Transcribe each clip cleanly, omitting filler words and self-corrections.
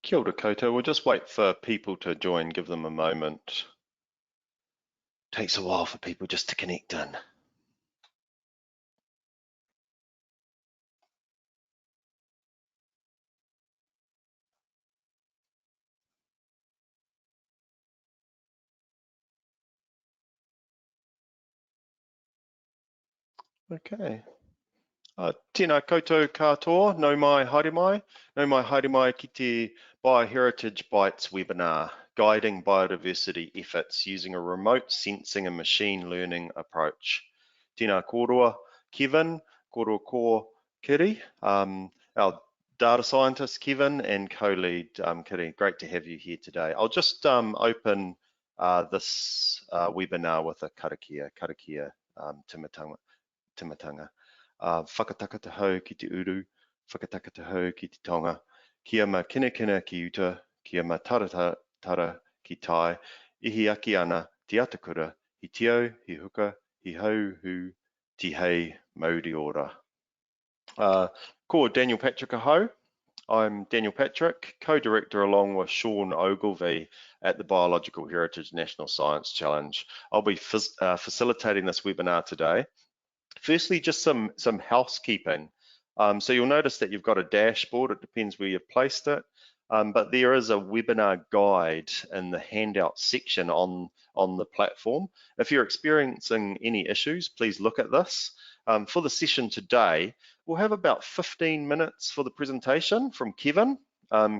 Kia ora koutou. We'll just wait for people to join, give them a moment. Takes a while for people just to connect in. Okay. Tēnā koutou katoa, no mai haere mai. No mai haere mai ki te BioHeritage Bites webinar, Guiding Biodiversity Efforts Using a Remote Sensing and Machine Learning Approach. Tēnā kōrua Kevan, kōrua ko Kiri, our data scientist Kevan and co-lead Kiri. Great to have you here today. I'll just open this webinar with a karakia timatanga. Whakataka te hau ki te uru, whakataka te hau ki te tonga, kia ma kina ki uta, kia ma taratara ki tai, ihi aki ana te atakura, hi tio, hi huka, hi hauhu, ti hei mauri ora. Ko Daniel Patrick ahau. I'm Daniel Patrick, co-director along with Sean Ogilvie at the Biological Heritage National Science Challenge. I'll be facilitating this webinar today. Firstly, just some housekeeping. So you'll notice that you've got a dashboard. It depends where you've placed it, but there is a webinar guide in the handout section on the platform. If you're experiencing any issues, please look at this. For the session today, we'll have about 15 minutes for the presentation from Kevan.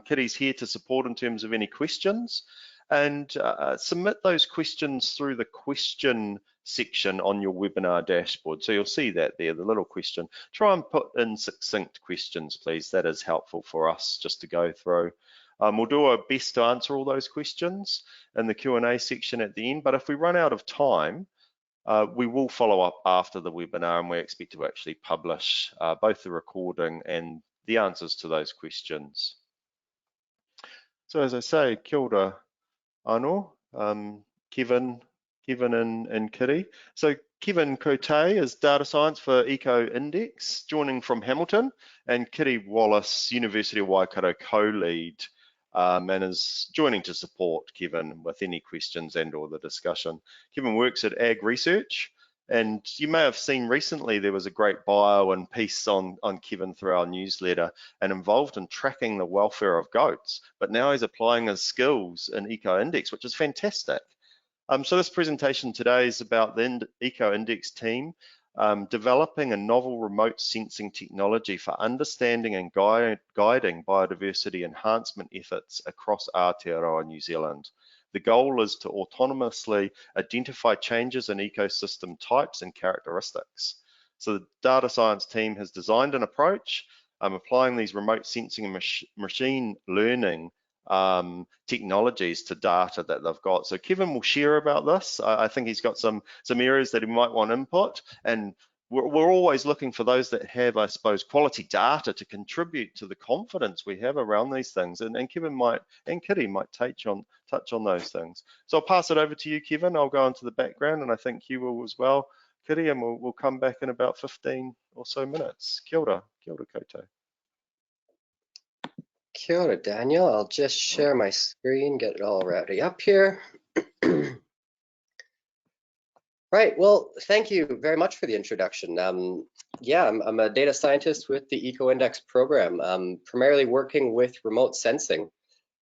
Kiri's here to support in terms of any questions, and submit those questions through the question section on your webinar dashboard. So you'll see that there, the little question. Try and put in succinct questions, please. That is helpful for us just to go through. We'll do our best to answer all those questions in the Q&A section at the end, but if we run out of time, we will follow up after the webinar, and we expect to actually publish both the recording and the answers to those questions. So as I say, kia ora anō, Kevan and Kiri. So Kevan Cote is data science for Eco Index, joining from Hamilton, and Kiri Wallace, University of Waikato co-lead, and is joining to support Kevan with any questions and or the discussion. Kevan works at Ag Research, and you may have seen recently there was a great bio and piece on Kevan through our newsletter, and involved in tracking the welfare of goats, but now he's applying his skills in Eco Index, which is fantastic. So this presentation today is about the Eco Index team developing a novel remote sensing technology for understanding and guiding biodiversity enhancement efforts across Aotearoa New Zealand. The goal is to autonomously identify changes in ecosystem types and characteristics. So the data science team has designed an approach applying these remote sensing and machine learning technologies to data that they've got. So Kevan will share about this. I think he's got some areas that he might want input, and we're always looking for those that have, I suppose, quality data to contribute to the confidence we have around these things. And Kevan might, and Kiri might touch on those things. So I'll pass it over to you, Kevan. I'll go into the background, and I think you will as well, Kiri, and we'll come back in about 15 or so minutes. Kia ora koutou. Kia ora, Daniel. I'll just share my screen, get it all rowdy up here. Right, well, thank you very much for the introduction. Yeah, I'm a data scientist with the Eco Index program, primarily working with remote sensing.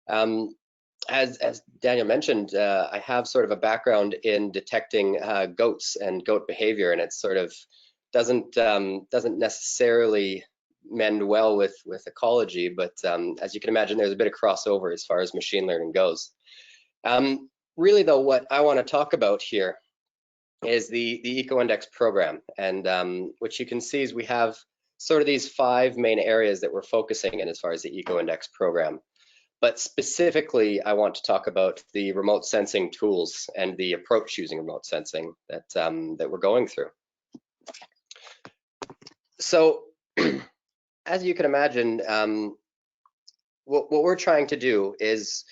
As Daniel mentioned, I have sort of a background in detecting goats and goat behavior, and it sort of doesn't necessarily mend well with ecology, but as you can imagine, there's a bit of crossover as far as machine learning goes. Really though, what I want to talk about here is the Eco Index program, and what you can see is we have sort of these 5 main areas that we're focusing in as far as the Eco Index program. But specifically, I want to talk about the remote sensing tools and the approach using remote sensing that we're going through. So as you can imagine, what we're trying to do is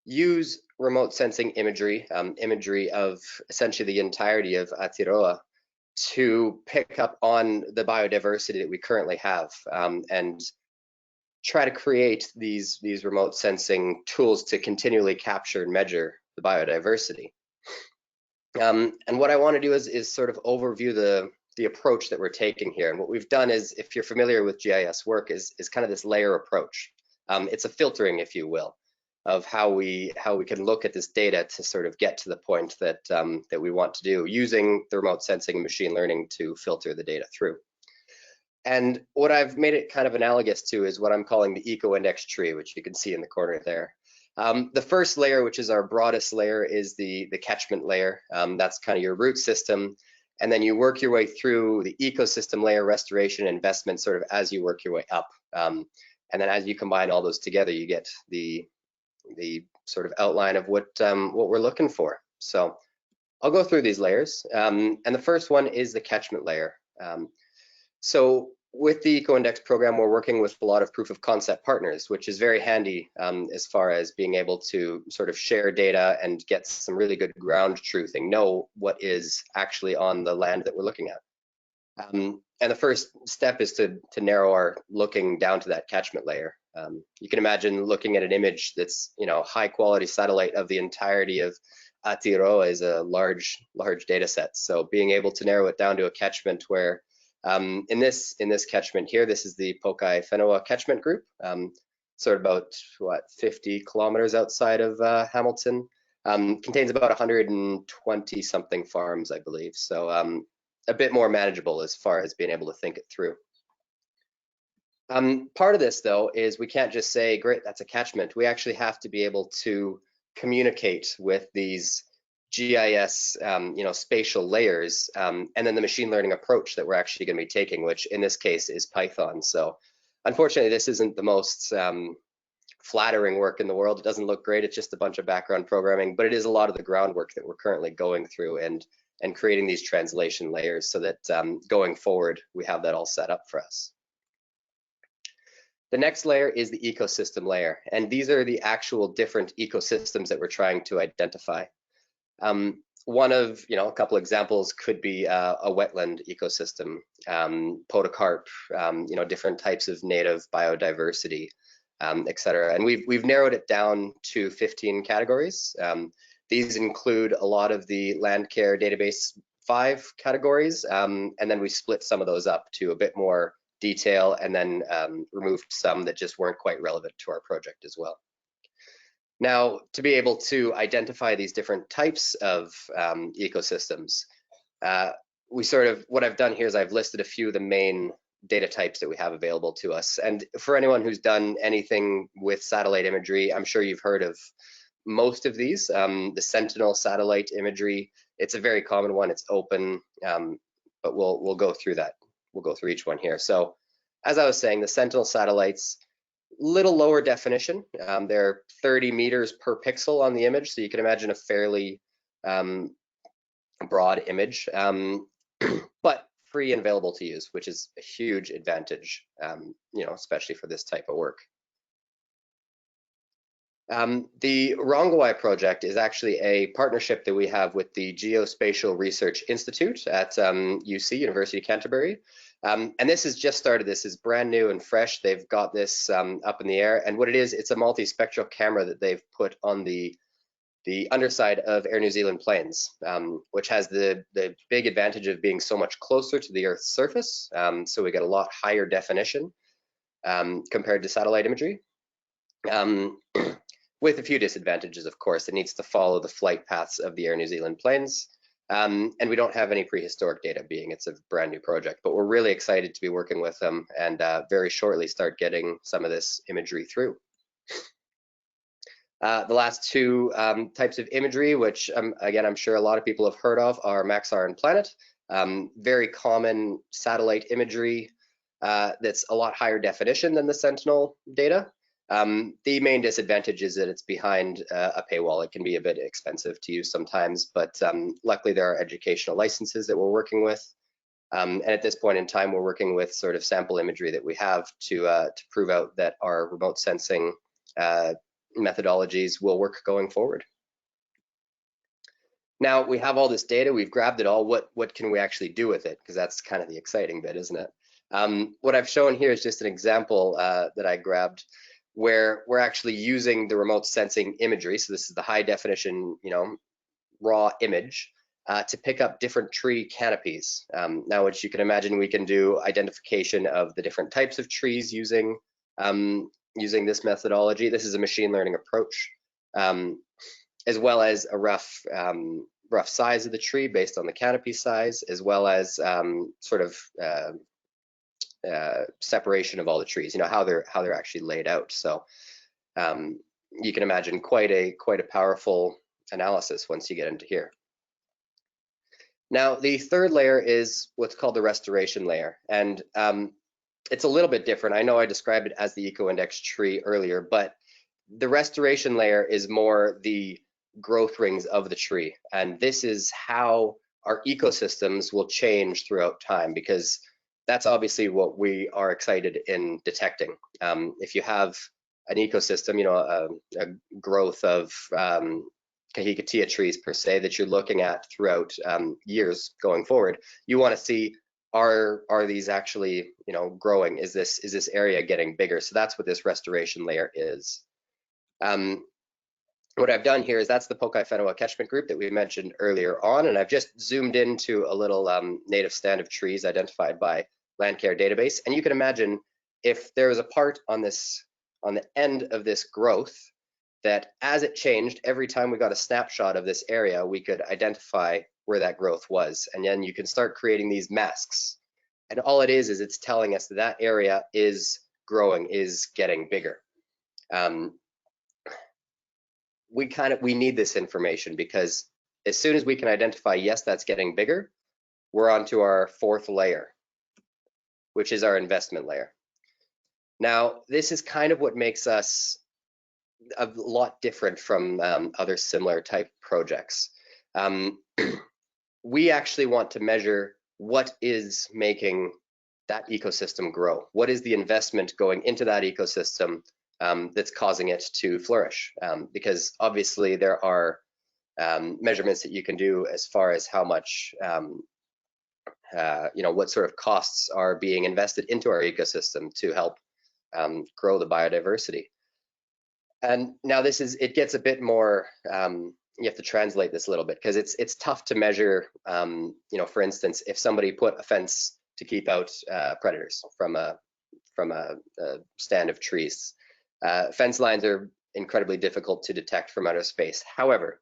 use remote sensing imagery, imagery of essentially the entirety of Aotearoa, to pick up on the biodiversity that we currently have, and try to create these remote sensing tools to continually capture and measure the biodiversity. And what I want to do is sort of overview the approach that we're taking here. And what we've done is, if you're familiar with GIS work, is kind of this layer approach. It's a filtering, if you will, of how we can look at this data to sort of get to the point that that we want to do, using the remote sensing and machine learning to filter the data through. And what I've made it kind of analogous to is what I'm calling the eco-index tree, which you can see in the corner there. The first layer, which is our broadest layer, is the catchment layer. That's kind of your root system. And then you work your way through the ecosystem layer, restoration, investment, sort of as you work your way up. And then as you combine all those together, you get the sort of outline of what we're looking for. So I'll go through these layers. And the first one is the catchment layer. So with the Eco-Index program, we're working with a lot of proof of concept partners, which is very handy as far as being able to sort of share data and get some really good ground truthing, know what is actually on the land that we're looking at. And the first step is to narrow our looking down to that catchment layer. You can imagine looking at an image that's, high quality satellite of the entirety of Aotearoa is a large data set. So being able to narrow it down to a catchment where in this catchment here, this is the Pokai Whenua catchment group, sort of about 50 kilometers outside of Hamilton. Contains about 120 something farms, I believe. So a bit more manageable as far as being able to think it through. Part of this, though, is we can't just say, great, that's a catchment. We actually have to be able to communicate with these GIS, spatial layers, and then the machine learning approach that we're actually going to be taking, which in this case is Python. So unfortunately, this isn't the most flattering work in the world. It doesn't look great. It's just a bunch of background programming, but it is a lot of the groundwork that we're currently going through and creating these translation layers so that going forward, we have that all set up for us. The next layer is the ecosystem layer, and these are the actual different ecosystems that we're trying to identify. One of, a couple examples could be a wetland ecosystem, podocarp, different types of native biodiversity, et cetera. And we've narrowed it down to 15 categories. These include a lot of the land care database 5 categories, and then we split some of those up to a bit more detail, and then removed some that just weren't quite relevant to our project as well. Now, to be able to identify these different types of ecosystems, what I've done here is I've listed a few of the main data types that we have available to us. And for anyone who's done anything with satellite imagery, I'm sure you've heard of most of these. The Sentinel satellite imagery, it's a very common one. It's open, but we'll go through that. We'll go through each one here. So as I was saying, the Sentinel satellites, little lower definition. They're 30 meters per pixel on the image, so you can imagine a fairly broad image, but free and available to use, which is a huge advantage, especially for this type of work. The Rongoai project is actually a partnership that we have with the Geospatial Research Institute at UC, University of Canterbury. And this has just started. This is brand new and fresh. They've got this up in the air. And what it is, it's a multispectral camera that they've put on the underside of Air New Zealand planes, which has the big advantage of being so much closer to the Earth's surface. So we get a lot higher definition compared to satellite imagery. With a few disadvantages, of course. It needs to follow the flight paths of the Air New Zealand planes. And we don't have any prehistoric data, being it's a brand new project, but we're really excited to be working with them and very shortly start getting some of this imagery through. The last two types of imagery, which again, I'm sure a lot of people have heard of, are Maxar and Planet. Very common satellite imagery that's a lot higher definition than the Sentinel data. The main disadvantage is that it's behind a paywall. It can be a bit expensive to use sometimes, but luckily there are educational licenses that we're working with. And at this point in time, we're working with sort of sample imagery that we have to prove out that our remote sensing methodologies will work going forward. Now we have all this data, we've grabbed it all. What can we actually do with it? Because that's kind of the exciting bit, isn't it? What I've shown here is just an example that I grabbed where we're actually using the remote sensing imagery. So this is the high definition, raw image to pick up different tree canopies. Now, which you can imagine, we can do identification of the different types of trees using this methodology. This is a machine learning approach, as well as a rough size of the tree based on the canopy size, as well as sort of separation of all the trees, how they're actually laid out. So you can imagine quite a powerful analysis once you get into here. Now, the third layer is what's called the restoration layer, and it's a little bit different. I know I described it as the eco-index tree earlier, but the restoration layer is more the growth rings of the tree, and this is how our ecosystems will change throughout time, because that's obviously what we are excited in detecting. If you have an ecosystem, a growth of kahikatea trees per se that you're looking at throughout years going forward, you want to see, are these actually growing? Is this area getting bigger? So that's what this restoration layer is. What I've done here is that's the Pokai Whenua catchment group that we mentioned earlier on, and I've just zoomed into a little native stand of trees identified by Landcare database. And you can imagine if there was a part on the end of this growth, that as it changed, every time we got a snapshot of this area, we could identify where that growth was. And then you can start creating these masks. And all it is it's telling us that that area is growing, is getting bigger. We need this information, because as soon as we can identify, yes, that's getting bigger, we're on to our fourth layer, which is our investment layer. Now, this is kind of what makes us a lot different from other similar type projects. We actually want to measure what is making that ecosystem grow. What is the investment going into that ecosystem that's causing it to flourish? Because obviously there are measurements that you can do as far as how much, what sort of costs are being invested into our ecosystem to help grow the biodiversity. And now it gets a bit more, you have to translate this a little bit, because it's tough to measure, for instance, if somebody put a fence to keep out predators from a stand of trees. Fence lines are incredibly difficult to detect from outer space. However,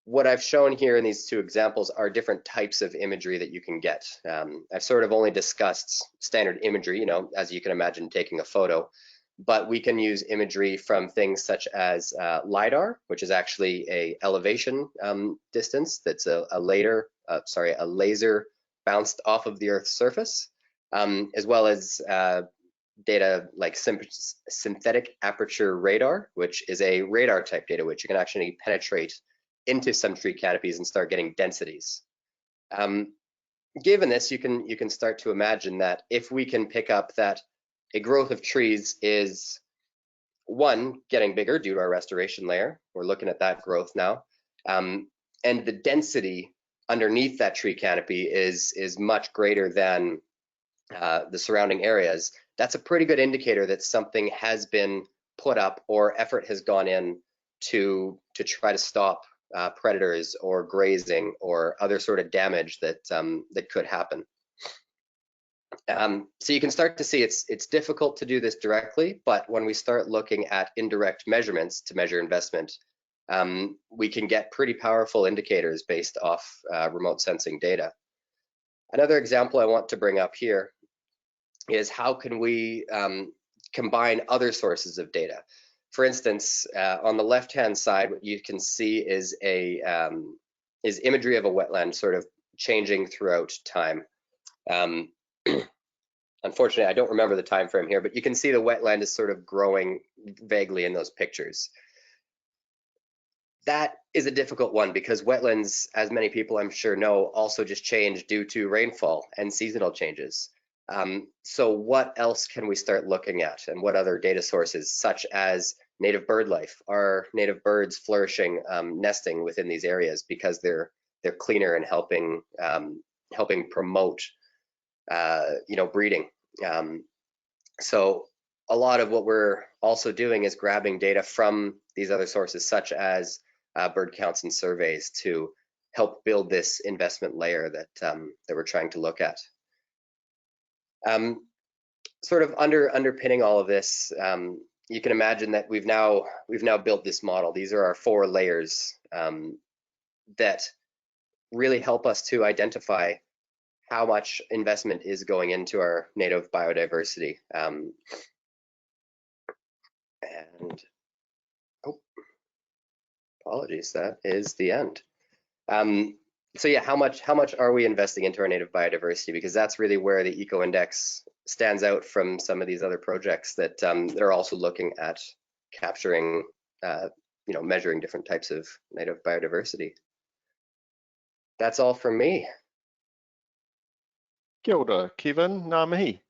what I've shown here in these two examples are different types of imagery that you can get. I've sort of only discussed standard imagery, as you can imagine, taking a photo, but we can use imagery from things such as LiDAR, which is actually a elevation distance that's a laser bounced off of the Earth's surface, as well as data like synthetic aperture radar, which is a radar type data, which you can actually penetrate into some tree canopies and start getting densities. Given this, you can start to imagine that if we can pick up that a growth of trees is, one, getting bigger due to our restoration layer, we're looking at that growth now, and the density underneath that tree canopy is much greater than the surrounding areas, that's a pretty good indicator that something has been put up or effort has gone in to try to stop predators or grazing or other sort of damage that could happen. So you can start to see it's difficult to do this directly, but when we start looking at indirect measurements to measure investment, we can get pretty powerful indicators based off remote sensing data. Another example I want to bring up here is how can we combine other sources of data. For instance, on the left-hand side, what you can see is imagery of a wetland sort of changing throughout time. Unfortunately, I don't remember the time frame here, but you can see the wetland is sort of growing vaguely in those pictures. That is a difficult one because wetlands, as many people I'm sure know, also just change due to rainfall and seasonal changes. So what else can we start looking at, and what other data sources, such as native bird life? Are native birds flourishing, nesting within these areas because they're cleaner and helping promote breeding. So a lot of what we're also doing is grabbing data from these other sources, such as bird counts and surveys, to help build this investment layer that we're trying to look at. Sort of underpinning all of this, you can imagine that we've now built this model. These are our 4 layers that really help us to identify how much investment is going into our native biodiversity. And apologies, that is the end. So yeah, how much are we investing into our native biodiversity? Because that's really where the Eco Index stands out from some of these other projects that are also looking at capturing, measuring different types of native biodiversity. That's all from me. Kia ora, Kevan, ngā mihi.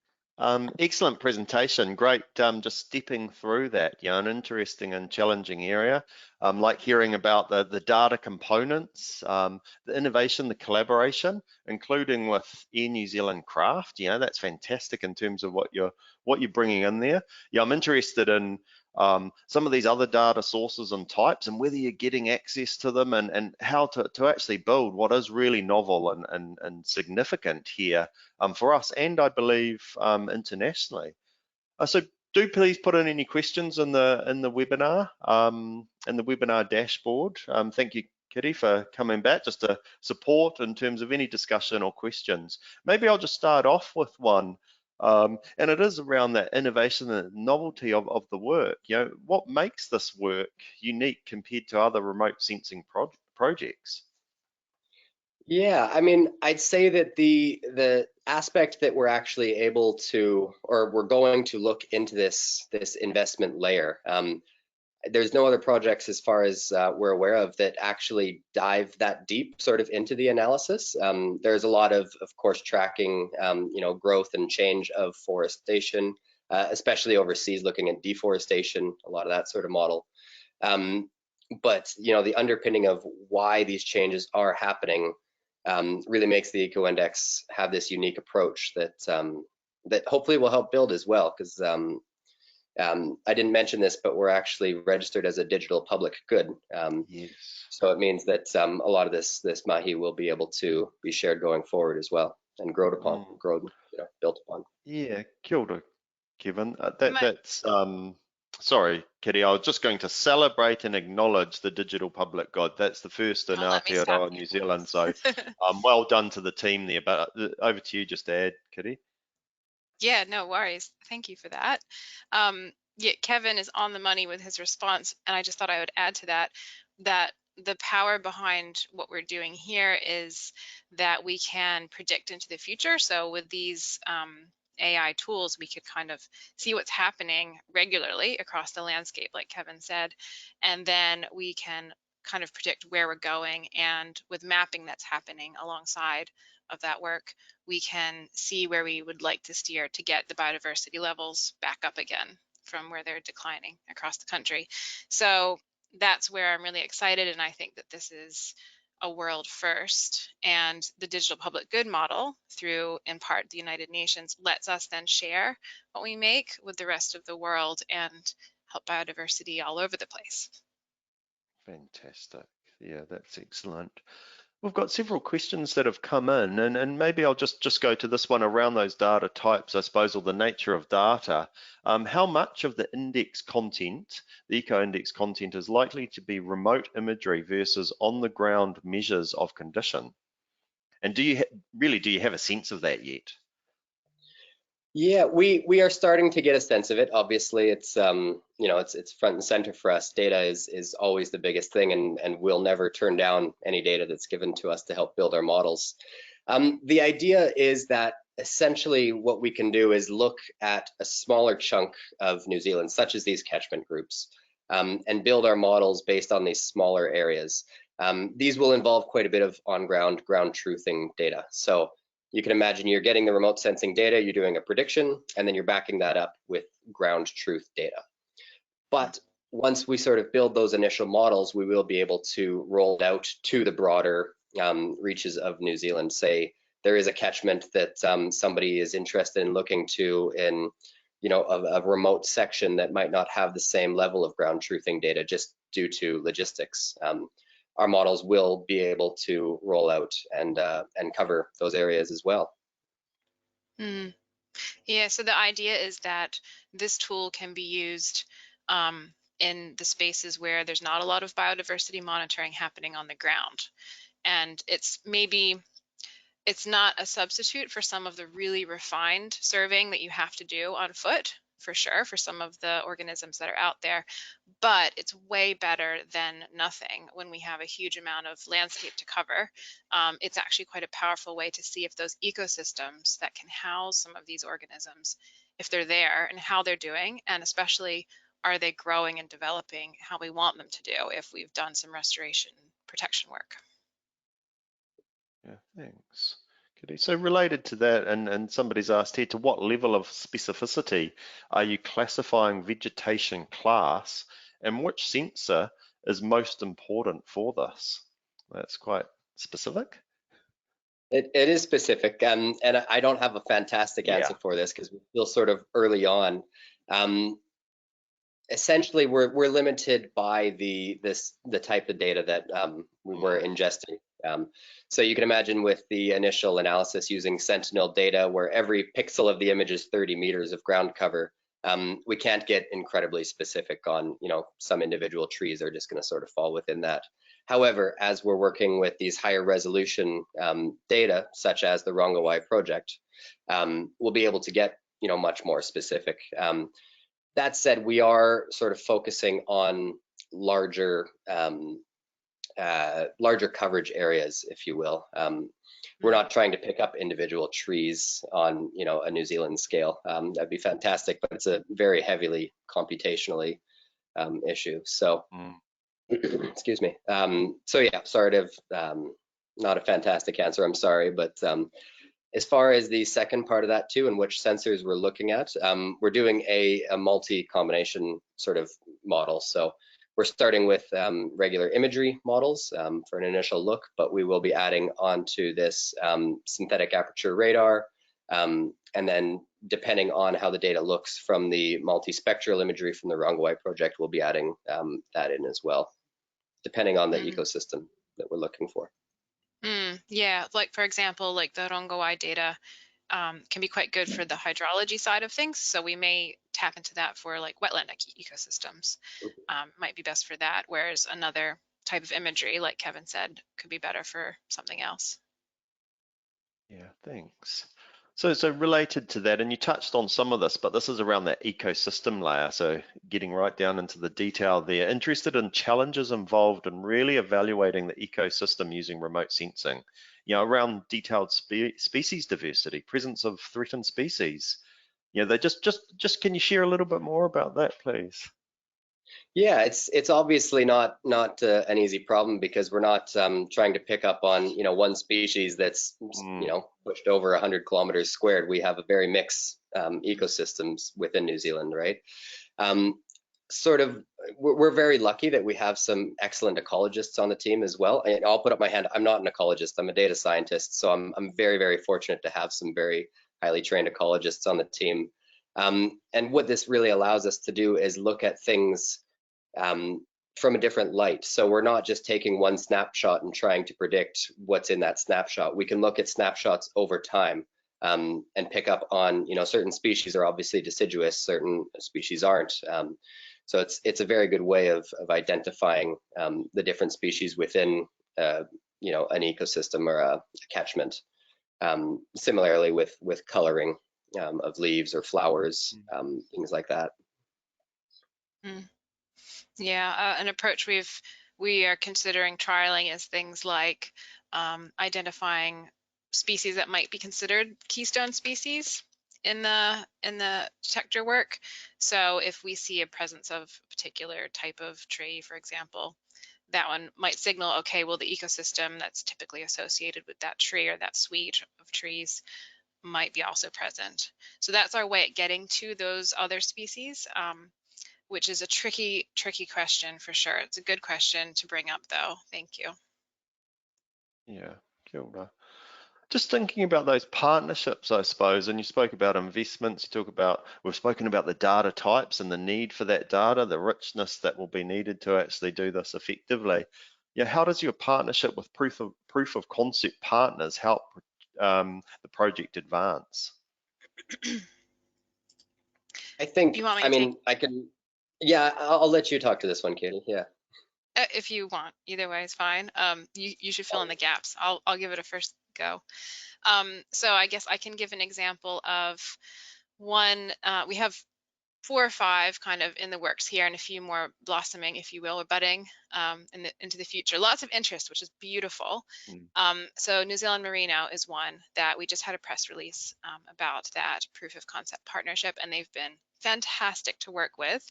Excellent presentation. Great, just stepping through that, an interesting and challenging area. Like hearing about the data components, the innovation, the collaboration, including with Air New Zealand Craft. That's fantastic in terms of what you're bringing in there. Yeah, I'm interested in some of these other data sources and types, and whether you're getting access to them, and how to actually build what is really novel and significant here for us, and I believe internationally. So do please put in any questions in the webinar, in the webinar dashboard. Thank you, Kiri, for coming back just to support in terms of any discussion or questions. Maybe I'll just start off with one. And it is around that innovation and novelty of the work. What makes this work unique compared to other remote sensing projects? Yeah, I mean, I'd say that the aspect that we're actually able to, or we're going to look into this investment layer. There's no other projects, as far as we're aware of, that actually dive that deep sort of into the analysis. There's a lot of course, tracking, growth and change of forestation, especially overseas, looking at deforestation, a lot of that sort of model. But the underpinning of why these changes are happening really makes the Eco Index have this unique approach that hopefully will help build as well, because I didn't mention this, but we're actually registered as a digital public good. Yes. So it means that a lot of this mahi will be able to be shared going forward as well, and built upon. Yeah, kia ora, Kevan. That's sorry, Kiri, I was just going to celebrate and acknowledge the digital public good. That's the first in Aotearoa New Zealand. So well done to the team there. But over to you just to add, Kiri. Yeah, no worries. Thank you for that. Yeah, Kevan is on the money with his response, and I just thought I would add to that the power behind what we're doing here is that we can predict into the future. So with these AI tools, we could kind of see what's happening regularly across the landscape, like Kevan said, and then we can kind of predict where we're going. And with mapping that's happening alongside of that work, we can see where we would like to steer to get the biodiversity levels back up again from where they're declining across the country. So that's where I'm really excited, and I think that this is a world first. And the digital public good model, through in part the United Nations, lets us then share what we make with the rest of the world and help biodiversity all over the place. Fantastic. Yeah, that's excellent. We've got several questions that have come in, and maybe I'll just go to this one around those data types, I suppose, or the nature of data. How much of the index content, the Eco Index content, is likely to be remote imagery versus on-the-ground measures of condition? And do you have a sense of that yet? Yeah, we are starting to get a sense of it. Obviously, it's it's front and center for us. Data is always the biggest thing, and we'll never turn down any data that's given to us to help build our models. The idea is that essentially what we can do is look at a smaller chunk of New Zealand, such as these catchment groups, and build our models based on these smaller areas. These will involve quite a bit of ground truthing data. So you can imagine you're getting the remote sensing data, you're doing a prediction, and then you're backing that up with ground truth data. But once we sort of build those initial models, we will be able to roll it out to the broader reaches of New Zealand, say there is a catchment that somebody is interested in looking to in, you know, a remote section that might not have the same level of ground truthing data just due to logistics. Our models will be able to roll out and cover those areas as well. Mm. Yeah, so the idea is that this tool can be used in the spaces where there's not a lot of biodiversity monitoring happening on the ground. And it's not a substitute for some of the really refined surveying that you have to do on foot, for sure, for some of the organisms that are out there, but it's way better than nothing when we have a huge amount of landscape to cover. It's actually quite a powerful way to see if those ecosystems that can house some of these organisms, if they're there and how they're doing, and especially are they growing and developing how we want them to do if we've done some restoration protection work. Yeah, thanks. Kiri. So related to that, and somebody's asked here, to what level of specificity are you classifying vegetation class, and which sensor is most important for this? That's quite specific. It is specific, and I don't have a fantastic answer for this because we're still sort of early on. Essentially, we're limited by the type of data that we were ingesting. So you can imagine with the initial analysis using Sentinel data, where every pixel of the image is 30 meters of ground cover, we can't get incredibly specific on, you know, some individual trees are just going to sort of fall within that. However, as we're working with these higher resolution data, such as the Rongoai project, we'll be able to get, you know, much more specific. That said, we are sort of focusing on larger coverage areas, if you will. We're not trying to pick up individual trees on, you know, a New Zealand scale. That'd be fantastic, but it's a very heavily computationally issue. So, excuse me. So yeah, sort of not a fantastic answer. I'm sorry, but as far as the second part of that too, and which sensors we're looking at, we're doing a multi-combination sort of model. So we're starting with regular imagery models for an initial look, but we will be adding onto this synthetic aperture radar. And then depending on how the data looks from the multispectral imagery from the Rongoai project, we'll be adding that in as well, depending on the ecosystem that we're looking for. Yeah, like for example, like the Rongoai data can be quite good for the hydrology side of things. So we may tap into that for like wetland ecosystems. Might be best for that, whereas another type of imagery, like Kevin said, could be better for something else. Yeah, thanks. So related to that, and you touched on some of this, but this is around that ecosystem layer. So getting right down into the detail there. Interested in challenges involved in really evaluating the ecosystem using remote sensing, you know, around detailed species diversity, presence of threatened species. You know, they just can you share a little bit more about that, please? Yeah, it's obviously not an easy problem because we're not trying to pick up on, you know, one species that's you know, pushed over 100 kilometers squared. We have a very mixed ecosystems within New Zealand, right? Sort of, we're very lucky that we have some excellent ecologists on the team as well. And I'll put up my hand. I'm not an ecologist. I'm a data scientist, so I'm very, very fortunate to have some very highly trained ecologists on the team. And what this really allows us to do is look at things from a different light. So we're not just taking one snapshot and trying to predict what's in that snapshot. We can look at snapshots over time and pick up on, you know, certain species are obviously deciduous, certain species aren't. So it's a very good way of identifying the different species within, you know, an ecosystem or a catchment. Similarly with coloring of leaves or flowers, things like that. Yeah, an approach we are considering trialing is things like identifying species that might be considered keystone species in the detector work. So if we see a presence of a particular type of tree, for example, that one might signal, okay, well, the ecosystem that's typically associated with that tree or that suite of trees might be also present. So that's our way at getting to those other species, which is a tricky question for sure. It's a good question to bring up though. Thank you. Yeah, kia ora. Just thinking about those partnerships, I suppose, and you spoke about investments, we've spoken about the data types and the need for that data, the richness that will be needed to actually do this effectively. Yeah, how does your partnership with proof of concept partners help the project advance? I think, You want me I to take? mean, I can, yeah, I'll let you talk to this one, Katie. Yeah. If you want, either way is fine. You should fill in the gaps. I'll give it a first go. So I guess I can give an example of one. We have 4 or 5 kind of in the works here, and a few more blossoming, if you will, or budding into the future. Lots of interest, which is beautiful. So New Zealand Merino is one that we just had a press release about that proof of concept partnership, and they've been fantastic to work with.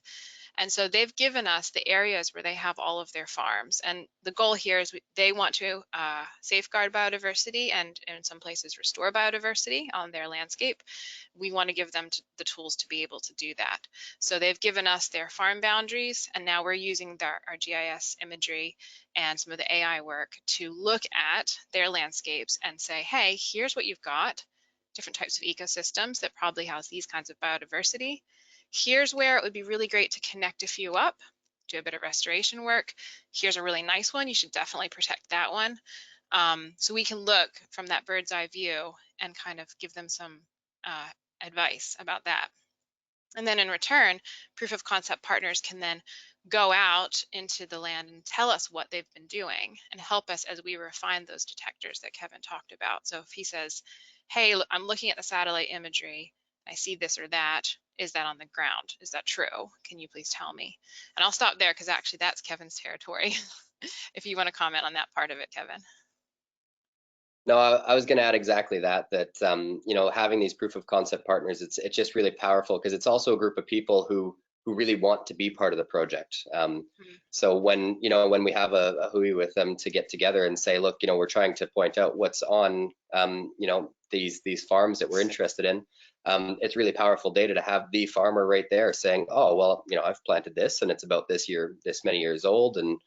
And so they've given us the areas where they have all of their farms. And the goal here is they want to safeguard biodiversity and in some places restore biodiversity on their landscape. We want to give them the tools to be able to do that. So they've given us their farm boundaries, and now we're using our GIS imagery and some of the AI work to look at their landscapes and say, hey, here's what you've got, different types of ecosystems that probably house these kinds of biodiversity. Here's where it would be really great to connect a few up, do a bit of restoration work. Here's a really nice one. You should definitely protect that one. So we can look from that bird's eye view and kind of give them some advice about that. And then in return, proof of concept partners can then go out into the land and tell us what they've been doing and help us as we refine those detectors that Kevin talked about. So if he says, hey, I'm looking at the satellite imagery, I see this or that, is that on the ground? Is that true? Can you please tell me? And I'll stop there because actually that's Kevin's territory. If you want to comment on that part of it, Kevin. No, I was going to add exactly that you know, having these proof of concept partners, it's just really powerful because it's also a group of people who really want to be part of the project. So when, you know, when we have a hui with them to get together and say, look, you know, we're trying to point out what's on, you know, these farms that we're interested in. It's really powerful data to have the farmer right there saying, oh, well, you know, I've planted this and it's about this many years old, and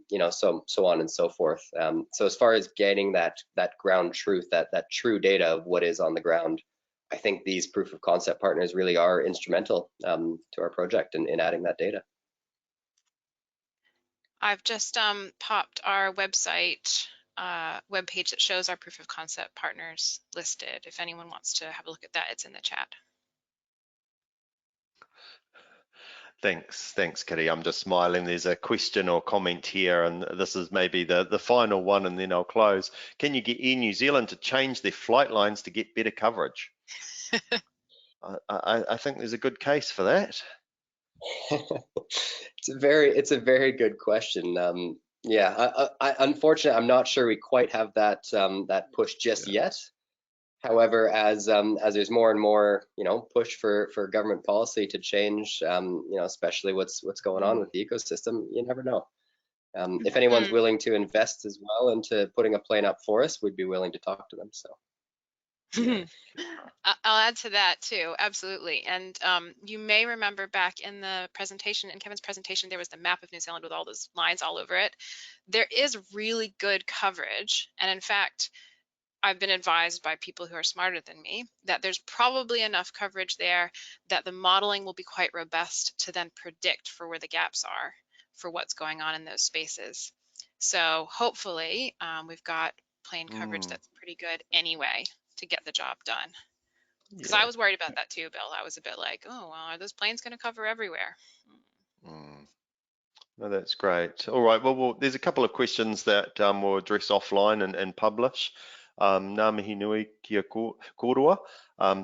you know, so on and so forth. So as far as getting that ground truth, that true data of what is on the ground, I think these proof of concept partners really are instrumental to our project in adding that data. I've just popped our website webpage that shows our proof of concept partners listed. If anyone wants to have a look at that, it's in the chat. Thanks, Kiri. I'm just smiling. There's a question or comment here, and this is maybe the final one, and then I'll close. Can you get Air New Zealand to change their flight lines to get better coverage? I think there's a good case for that. It's a very good question. Yeah, unfortunately, I'm not sure we quite have that that push just yet. However, as there's more and more, you know, push for government policy to change, you know, especially what's going on with the ecosystem, you never know. If anyone's willing to invest as well into putting a plane up for us, we'd be willing to talk to them. So. Yeah. I'll add to that too, absolutely. And you may remember back in the presentation, in Kevin's presentation, there was the map of New Zealand with all those lines all over it. There is really good coverage, and in fact, I've been advised by people who are smarter than me that there's probably enough coverage there that the modeling will be quite robust to then predict for where the gaps are for what's going on in those spaces. So hopefully we've got plane coverage that's pretty good anyway to get the job done. Because I was worried about that too, Bill. I was a bit like, oh, well, are those planes going to cover everywhere? No, that's great. All right, well, there's a couple of questions that we'll address offline and publish. Ngā mihi nui kia kōrua.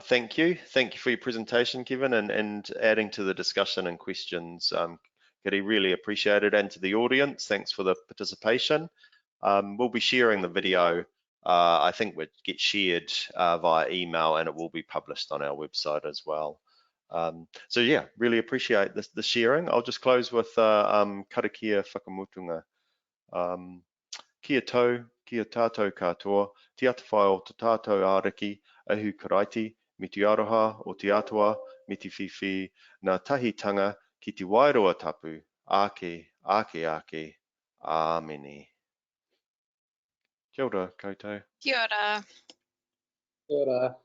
Thank you for your presentation, Kevin, and adding to the discussion and questions. Kiri, really appreciate it, and to the audience, thanks for the participation. We'll be sharing the video. I think it get shared via email, and it will be published on our website as well. So yeah, really appreciate the sharing. I'll just close with karakia whakamutunga. Kia tau, kia tātou katoa, te atawhai o te tātou āriki, ahu karaiti, me te aroha o te atua, me te whiwhi, nā tahitanga ki te wairoa tapu, ake, ake, ake, āmeni. Kia ora koutou. Kia ora. Kia ora.